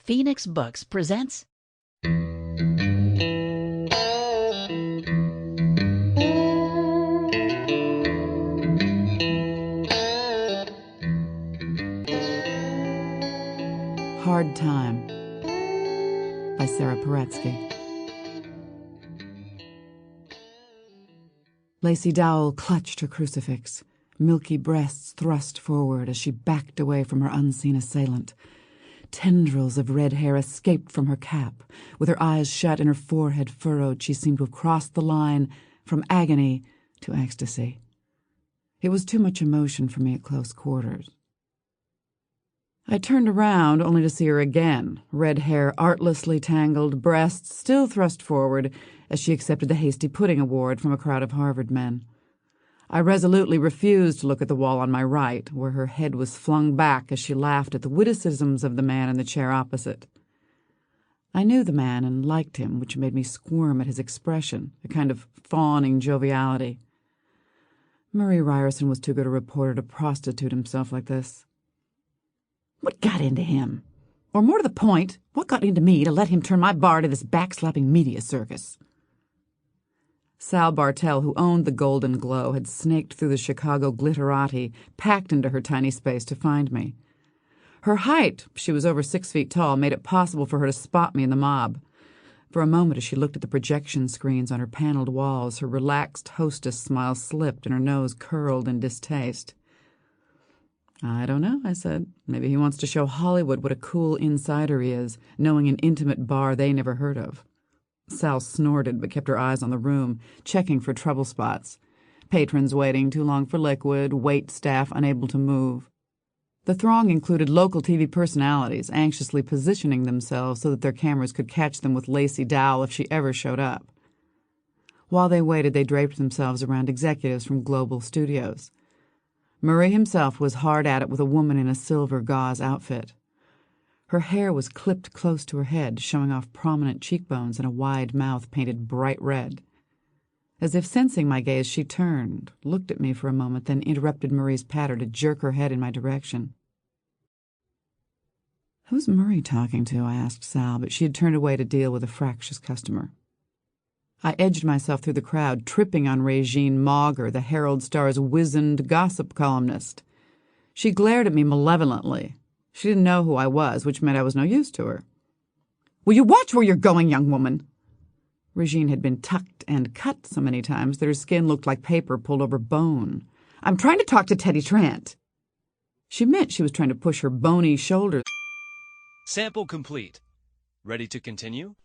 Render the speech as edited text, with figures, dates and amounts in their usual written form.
Phoenix Books presents Hard Time by Sara Paretsky. Lacey Dowell clutched her crucifix, milky breasts thrust forward as she backed away from her unseen assailant. Tendrils of red hair escaped from her cap. With her eyes shut and her forehead furrowed, she seemed to have crossed the line from agony to ecstasy. It was too much emotion for me at close quarters. I turned around only to see her again, red hair artlessly tangled, breasts still thrust forward as she accepted the hasty pudding award from a crowd of Harvard men. I resolutely refused to look at the wall on my right, where her head was flung back as she laughed at the witticisms of the man in the chair opposite. I knew the man and liked him, which made me squirm at his expression, a kind of fawning joviality. Murray Ryerson was too good a reporter to prostitute himself like this. What got into him? Or more to the point, what got into me to let him turn my bar to this backslapping media circus? Sal Bartell, who owned the Golden Glow, had snaked through the Chicago glitterati, packed into her tiny space to find me. Her height, she was over 6 feet tall, made it possible for her to spot me in the mob. For a moment, as she looked at the projection screens on her paneled walls, her relaxed hostess smile slipped and her nose curled in distaste. I don't know, I said. Maybe he wants to show Hollywood what a cool insider he is, knowing an intimate bar they never heard of. Sal snorted but kept her eyes on the room, checking for trouble spots. Patrons waiting too long for liquid, wait staff unable to move. The throng included local TV personalities, anxiously positioning themselves so that their cameras could catch them with Lacey Dowell if she ever showed up. While they waited, they draped themselves around executives from global studios. Murray himself was hard at it with a woman in a silver gauze outfit. Her hair was clipped close to her head, showing off prominent cheekbones and a wide mouth painted bright red. As if sensing my gaze, she turned, looked at me for a moment, then interrupted Murray's patter to jerk her head in my direction. "Who's Murray talking to?" I asked Sal, but she had turned away to deal with a fractious customer. I edged myself through the crowd, tripping on Regine Mauger, the Herald Star's wizened gossip columnist. She glared at me malevolently. She didn't know who I was, which meant I was no use to her. "Will you watch where you're going, young woman?" Regine had been tucked and cut so many times that her skin looked like paper pulled over bone. "I'm trying to talk to Teddy Trant." She meant she was trying to push her bony shoulders. Sample complete. Ready to continue?